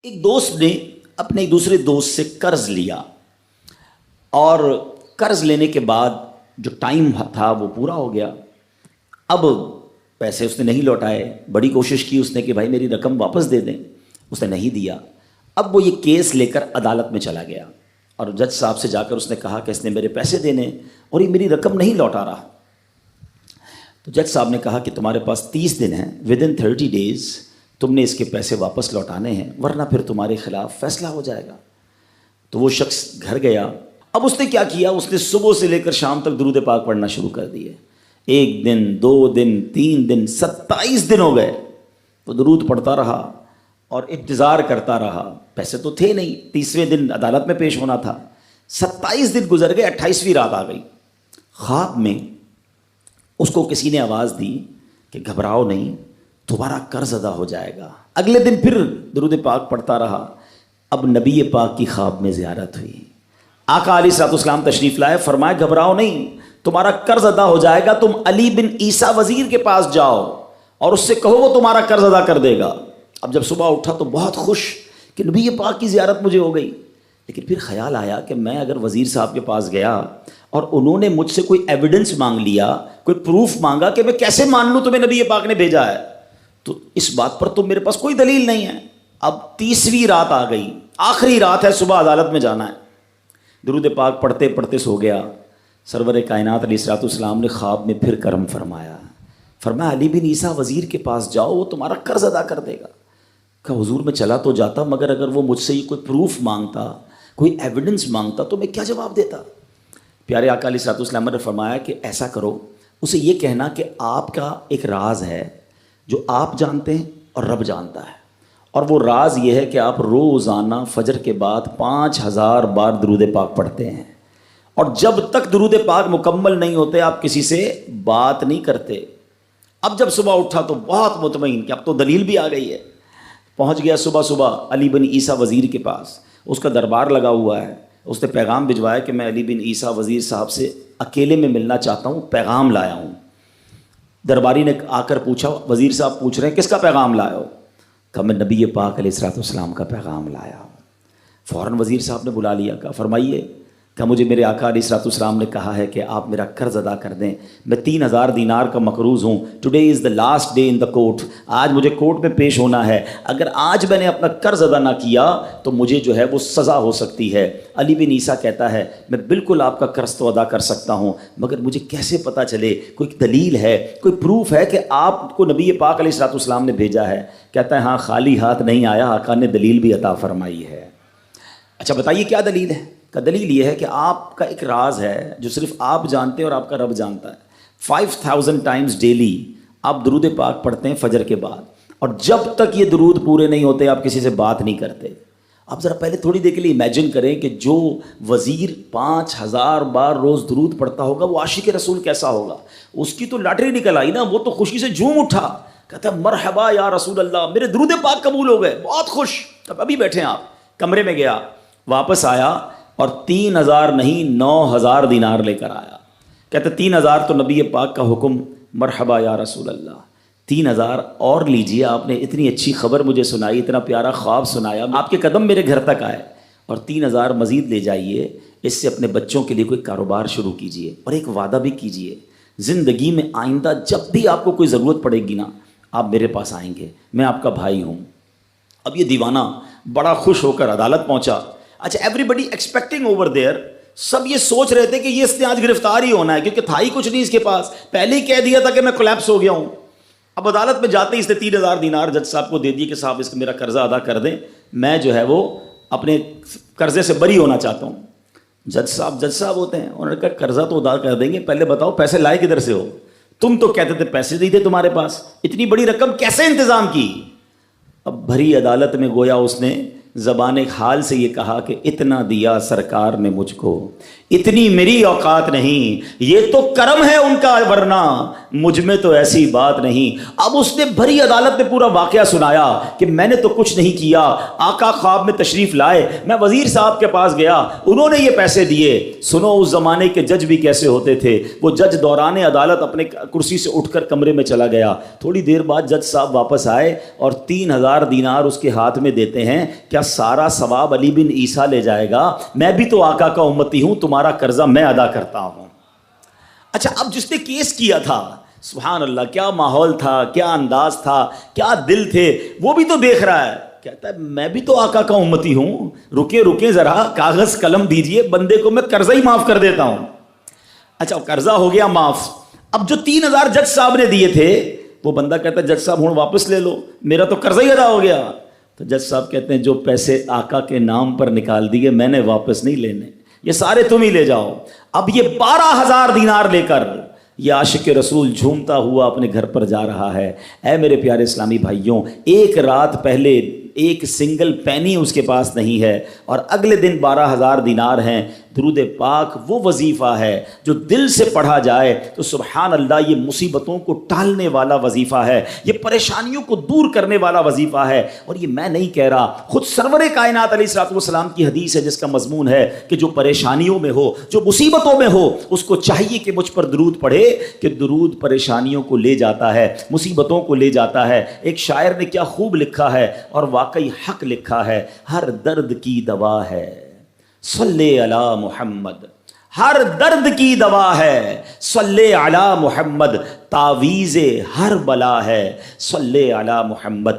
ایک دوست نے اپنے ایک دوسرے دوست سے قرض لیا اور قرض لینے کے بعد جو ٹائم تھا وہ پورا ہو گیا. اب پیسے اس نے نہیں لوٹائے. بڑی کوشش کی اس نے کہ بھائی میری رقم واپس دے دیں, اس نے نہیں دیا. اب وہ یہ کیس لے کر عدالت میں چلا گیا اور جج صاحب سے جا کر اس نے کہا کہ اس نے میرے پیسے دینے اور یہ میری رقم نہیں لوٹا رہا. تو جج صاحب نے کہا کہ تمہارے پاس 30 دن ہیں, ودن 30 days تم نے اس کے پیسے واپس لوٹانے ہیں ورنہ پھر تمہارے خلاف فیصلہ ہو جائے گا. تو وہ شخص گھر گیا. اب اس نے کیا کیا, اس نے صبح سے لے کر شام تک درود پاک پڑھنا شروع کر دیے. 1 دن 2 دن 3 دن 27 دن ہو گئے. وہ درود پڑھتا رہا اور انتظار کرتا رہا. پیسے تو تھے نہیں, 30ویں دن عدالت میں پیش ہونا تھا. 27 دن گزر گئے, 28ویں رات آ گئی. خواب میں اس کو کسی نے آواز دی کہ گھبراؤ نہیں, تمہارا قرض ادا ہو جائے گا. اگلے دن پھر درود پاک پڑھتا رہا. اب نبی پاک کی خواب میں زیارت ہوئی. آقا علیہ الصلوۃ والسلام تشریف لائے, فرمائے گھبراؤ نہیں, تمہارا قرض ادا ہو جائے گا. تم علی بن عیسیٰ وزیر کے پاس جاؤ اور اس سے کہو وہ تمہارا قرض ادا کر دے گا. اب جب صبح اٹھا تو بہت خوش کہ نبی پاک کی زیارت مجھے ہو گئی. لیکن پھر خیال آیا کہ میں اگر وزیر صاحب کے پاس گیا اور انہوں نے مجھ سے کوئی ایویڈنس مانگ لیا, کوئی پروف مانگا, کہ میں کیسے مان لوں تمہیں نبی پاک نے بھیجا ہے, تو اس بات پر تو میرے پاس کوئی دلیل نہیں ہے. اب 30ویں رات آ گئی, آخری رات ہے, صبح عدالت میں جانا ہے. درود پاک پڑھتے پڑھتے سو گیا. سرور کائنات علیہ الصلوۃ والسلام نے خواب میں پھر کرم فرمایا. فرمایا علی بن عیسیٰ وزیر کے پاس جاؤ, وہ تمہارا قرض ادا کر دے گا. کہ حضور میں چلا تو جاتا, مگر اگر وہ مجھ سے یہ کوئی پروف مانگتا, کوئی ایویڈنس مانگتا تو میں کیا جواب دیتا. پیارے آقا علیہ الصلوۃ والسلام نے فرمایا کہ ایسا کرو, اسے یہ کہنا کہ آپ کا ایک راز ہے جو آپ جانتے ہیں اور رب جانتا ہے, اور وہ راز یہ ہے کہ آپ روزانہ فجر کے بعد 5000 بار درود پاک پڑھتے ہیں, اور جب تک درود پاک مکمل نہیں ہوتے آپ کسی سے بات نہیں کرتے. اب جب صبح اٹھا تو بہت مطمئن کہ اب تو دلیل بھی آ گئی ہے. پہنچ گیا صبح علی بن عیسیٰ وزیر کے پاس. اس کا دربار لگا ہوا ہے. اس نے پیغام بھجوایا کہ میں علی بن عیسیٰ وزیر صاحب سے اکیلے میں ملنا چاہتا ہوں, پیغام لایا ہوں. درباری نے آ کر پوچھا, وزیر صاحب پوچھ رہے ہیں کس کا پیغام لایا ہو؟ کہا میں نبی پاک علیہ الصلوۃ والسلام کا پیغام لایا ہوں. فوراً وزیر صاحب نے بلا لیا. کہا فرمائیے. کہ مجھے میرے آقا علیہ الصلوۃ والسلام نے کہا ہے کہ آپ میرا قرض ادا کر دیں. میں 3000 دینار کا مقروض ہوں. Today is the last day in the court. آج مجھے کورٹ میں پیش ہونا ہے. اگر آج میں نے اپنا قرض ادا نہ کیا تو مجھے جو ہے وہ سزا ہو سکتی ہے. علی بن عیسیٰ کہتا ہے میں بالکل آپ کا قرض تو ادا کر سکتا ہوں, مگر مجھے کیسے پتہ چلے, کوئی دلیل ہے, کوئی پروف ہے کہ آپ کو نبی پاک علیہ الصلوۃ والسلام نے بھیجا ہے؟ کہتا ہے ہاں, خالی ہاتھ نہیں آیا, آقا نے دلیل بھی عطا فرمائی ہے. اچھا بتائیے کیا دلیل ہے؟ کا دلیل یہ ہے کہ آپ کا ایک راز ہے جو صرف آپ جانتے ہیں اور آپ کا رب جانتا ہے. 5000 ٹائمز ڈیلی آپ درود پاک پڑھتے ہیں فجر کے بعد, اور جب تک یہ درود پورے نہیں ہوتے آپ کسی سے بات نہیں کرتے. آپ ذرا پہلے تھوڑی دیر کے لیے امیجن کریں کہ جو وزیر 5000 بار روز درود پڑھتا ہوگا وہ عاشق رسول کیسا ہوگا. اس کی تو لاٹری نکل آئی نا, وہ تو خوشی سے جھوم اٹھا, کہتا مرحبا یا رسول اللہ, میرے درود پاک قبول ہو گئے, بہت خوش. اب ابھی بیٹھے ہیں آپ, کمرے میں گیا, واپس آیا اور 3000 نہیں 9000 دینار لے کر آیا. کہتے 3000 تو نبی پاک کا حکم, مرحبا یا رسول اللہ, 3000 اور لیجئے, آپ نے اتنی اچھی خبر مجھے سنائی, اتنا پیارا خواب سنایا, آپ کے قدم میرے گھر تک آئے, اور 3000 مزید لے جائیے, اس سے اپنے بچوں کے لیے کوئی کاروبار شروع کیجئے, اور ایک وعدہ بھی کیجئے, زندگی میں آئندہ جب بھی آپ کو کوئی ضرورت پڑے گی نا آپ میرے پاس آئیں گے, میں آپ کا بھائی ہوں. اب یہ دیوانہ بڑا خوش ہو کر عدالت پہنچا. اچھا everybody expecting over there, سب یہ سوچ رہے تھے کہ یہ اس نے آج گرفتار ہی ہونا ہے, کیونکہ تھا ہی کچھ نہیں اس کے پاس, پہلے ہی کہہ دیا تھا کہ میں کولیپس ہو گیا ہوں. اب عدالت میں جاتے ہی اس نے 3000 دینار جج صاحب کو دے دیے کہ صاحب اس کا میرا قرضہ ادا کر دیں, میں جو ہے وہ اپنے قرضے سے بری ہونا چاہتا ہوں. جج صاحب ہوتے ہیں, انہوں نے کہا قرضہ تو ادا کر دیں گے, پہلے بتاؤ پیسے لائے کدھر سے ہو؟ تم تو کہتے تھے پیسے نہیں تھے تمہارے پاس, اتنی بڑی رقم کیسے انتظام کی؟ اب بھری عدالت میں گویا اس نے زبان حال سے یہ کہا کہ اتنا دیا سرکار نے مجھ کو, اتنی میری اوقات نہیں، یہ تو کرم ہے ان کا ورنہ مجھ میں تو ایسی بات نہیں۔ اب اس نے بھری عدالت میں پورا واقعہ سنایا کہ میں نے تو کچھ نہیں کیا، آقا خواب میں تشریف لائے، میں وزیر صاحب کے پاس گیا، انہوں نے یہ پیسے دیے۔ سنو اس زمانے کے جج بھی کیسے ہوتے تھے، وہ جج دوران عدالت اپنے کرسی سے اٹھ کر کمرے میں چلا گیا، تھوڑی دیر بعد جج صاحب واپس آئے اور 3000 دینار اس کے ہاتھ میں دیتے ہیں۔ کیا سارا ثواب علی بن عیسیٰ لے جائے گا؟ میں بھی تو آقا کا امتی ہوں، تمہارا قرضہ میں ادا کرتا ہوں۔ اچھا، اب جس نے کیس کیا تھا، سبحان اللہ، کیا ماحول تھا، کیا انداز تھا، کیا دل تھے، وہ بھی تو دیکھ رہا ہے، کہتا ہے میں بھی تو آقا کا امتی ہوں، رکے ذرا، کاغذ قلم دیجئے، بندے کو میں قرضہ ہی معاف کر دیتا ہوں۔ اچھا، قرضہ ہو گیا معاف۔ اب جو 3000 جج صاحب نے دیے تھے، وہ بندہ کہتا ہے جج صاحب ہوں واپس لے لو، میرا تو قرضہ ہی ادا ہو گیا۔ تو جج صاحب کہتے ہیں جو پیسے آقا کے نام پر نکال دیے میں نے واپس نہیں لینے، یہ سارے تم ہی لے جاؤ۔ اب یہ 12000 دینار لے کر یہ عاشق رسول جھومتا ہوا اپنے گھر پر جا رہا ہے۔ اے میرے پیارے اسلامی بھائیوں، ایک رات پہلے ایک سنگل پینی اس کے پاس نہیں ہے، اور اگلے دن 12000 دینار ہیں۔ درود پاک وہ وظیفہ ہے جو دل سے پڑھا جائے تو سبحان اللہ یہ مصیبتوں کو ٹالنے والا وظیفہ ہے، یہ پریشانیوں کو دور کرنے والا وظیفہ ہے۔ اور یہ میں نہیں کہہ رہا، خود سرور کائنات علیہ الصلوۃ والسلام کی حدیث ہے جس کا مضمون ہے کہ جو پریشانیوں میں ہو، جو مصیبتوں میں ہو، اس کو چاہیے کہ مجھ پر درود پڑھے، کہ درود پریشانیوں کو لے جاتا ہے، مصیبتوں کو لے جاتا ہے۔ ایک شاعر نے کیا خوب لکھا ہے، اور واقعی حق لکھا ہے، ہر درد کی دوا ہے صلی علی محمد، ہر درد کی دوا ہے صلی علی محمد، تعویذ ہر بلا ہے صلی علی محمد۔